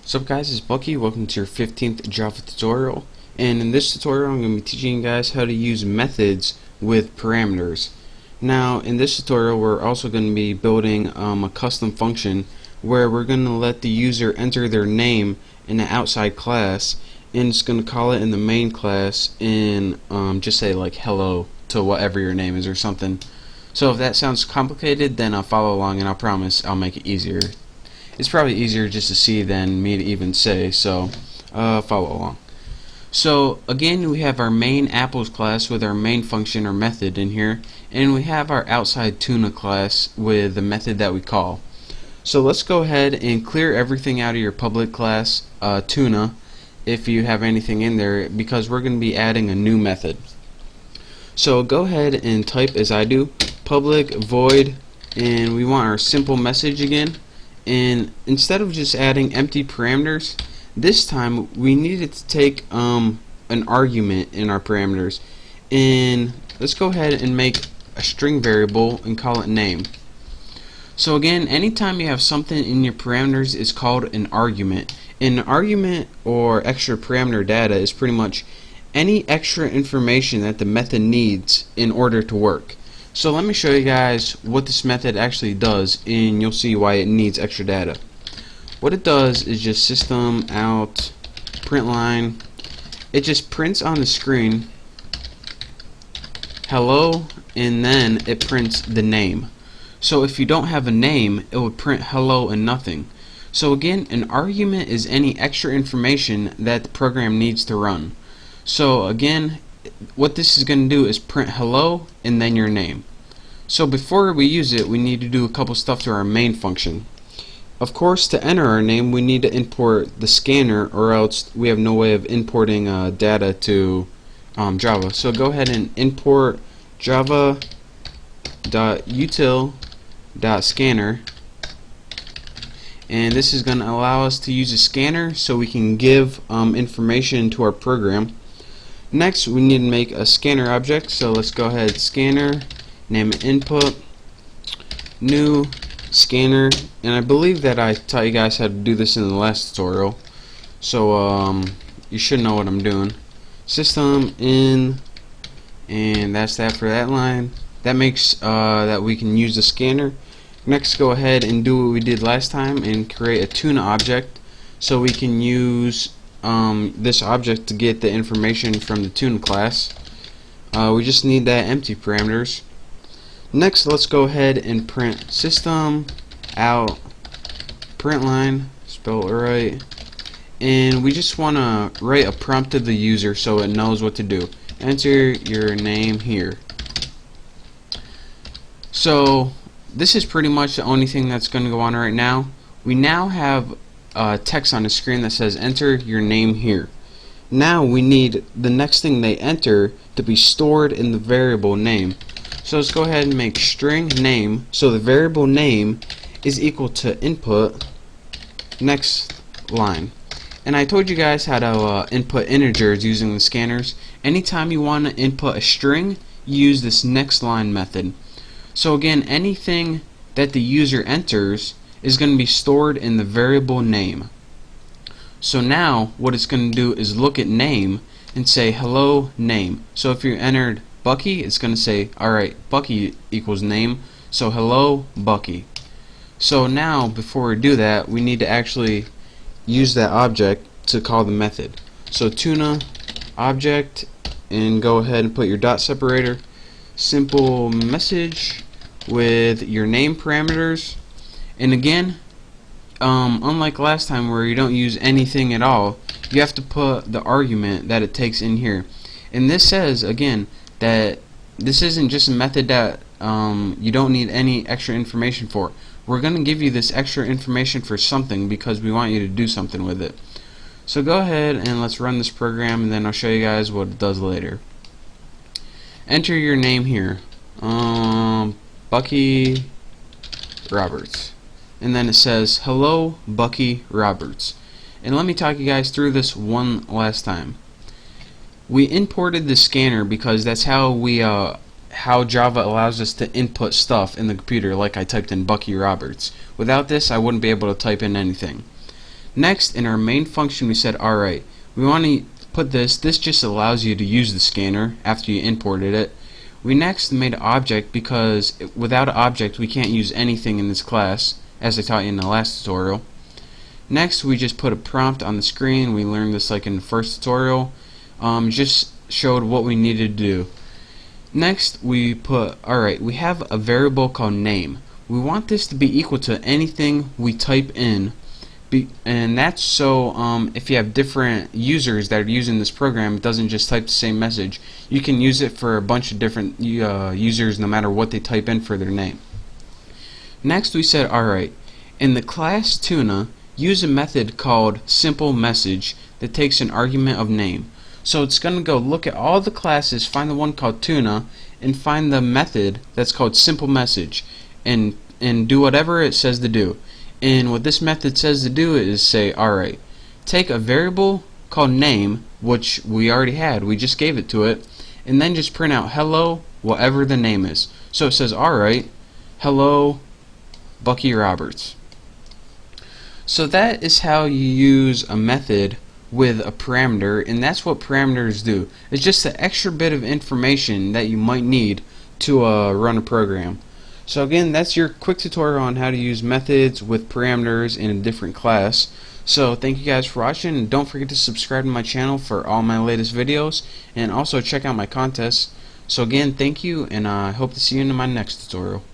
What's up guys, it's Bucky. Welcome to your 15th Java tutorial, and in this tutorial I'm going to be teaching you guys how to use methods with parameters. Now in this tutorial we're also going to be building a custom function where we're going to let the user enter their name in an outside class, and it's going to call it in the main class and just say like hello to whatever your name is or something. So if that sounds complicated, then I'll follow along and I promise I'll make it easier. It's probably easier just to see than me to even say, so follow along. So again, we have our main apples class with our main function or method in here, and we have our outside tuna class with the method that we call. So let's go ahead and clear everything out of your public class tuna if you have anything in there, because we're going to be adding a new method. So go ahead and type as I do, public void, and we want our simple message again. And instead of just adding empty parameters, this time we needed to take an argument in our parameters, and let's go ahead and make a string variable and call it name. So again, anytime you have something in your parameters, it's called an argument. An argument or extra parameter data is pretty much any extra information that the method needs in order to work. So let me show you guys what this method actually does, and you'll see why it needs extra data. What it does is just system out print line. It just prints on the screen hello, and then it prints the name. So if you don't have a name, it would print hello and nothing. So again, an argument is any extra information that the program needs to run. So again, what this is going to do is print hello and then your name. So before we use it, we need to do a couple stuff to our main function. Of course, to enter our name, we need to import the scanner, or else we have no way of importing data to Java. So go ahead and import java.util.scanner, and this is going to allow us to use a scanner so we can give information to our program. Next, we need to make a scanner object, so let's go ahead, scanner, name it input, new scanner, and I believe that I taught you guys how to do this in the last tutorial, so you should know what I'm doing. System in, and that's that for that line. That makes that we can use the scanner. Next, go ahead and do what we did last time and create a tuna object so we can use this object to get the information from the tuna class. We just need that empty parameters. Next, let's go ahead and print system out print line, spell it right, and we just want to write a prompt to the user so it knows what to do. Enter your name here. So this is pretty much the only thing that's going to go on right now. We now have text on the screen that says enter your name here. Now we need the next thing they enter to be stored in the variable name. So let's go ahead and make string name, so the variable name is equal to input next line. And I told you guys how to input integers using the scanners. Anytime you want to input a string, use this next line method. So again, anything that the user enters is going to be stored in the variable name. So now what it's going to do is look at name and say hello name. So if you entered Bucky, it's going to say alright, Bucky equals name, so hello Bucky. So now before we do that, we need to actually use that object to call the method. So tuna object, and go ahead and put your dot separator, simple message with your name parameters. And again, unlike last time where you don't use anything at all, you have to put the argument that it takes in here. And this says again that this isn't just a method that you don't need any extra information for. We're going to give you this extra information for something because we want you to do something with it. So go ahead and let's run this program, and then I'll show you guys what it does later. Enter your name here, Bucky Roberts, and then it says hello Bucky Roberts. And let me talk you guys through this one last time. We imported the scanner because that's how we how Java allows us to input stuff in the computer, like I typed in Bucky Roberts. Without this, I wouldn't be able to type in anything. Next, in our main function, we said, alright, we want to put this just allows you to use the scanner after you imported it. We next made an object because without an object we can't use anything in this class, as I taught you in the last tutorial. Next, we just put a prompt on the screen. We learned this like in the first tutorial. Just showed what we needed to do. Next, we put, alright, we have a variable called name. We want this to be equal to anything we type in. And that's so if you have different users that are using this program, it doesn't just type the same message. You can use it for a bunch of different users no matter what they type in for their name. Next, we said, alright, in the class tuna, use a method called simple message that takes an argument of name. So it's going to go look at all the classes, find the one called tuna, and find the method that's called simple message, and do whatever it says to do. And what this method says to do is say, alright, take a variable called name, which we already had, we just gave it to it, and then just print out hello, whatever the name is. So it says, alright, hello, Bucky Roberts. So that is how you use a method with a parameter, and that's what parameters do. It's just an extra bit of information that you might need to run a program. So again, that's your quick tutorial on how to use methods with parameters in a different class. So thank you guys for watching, and don't forget to subscribe to my channel for all my latest videos, and also check out my contests. So again, thank you, and I hope to see you in my next tutorial.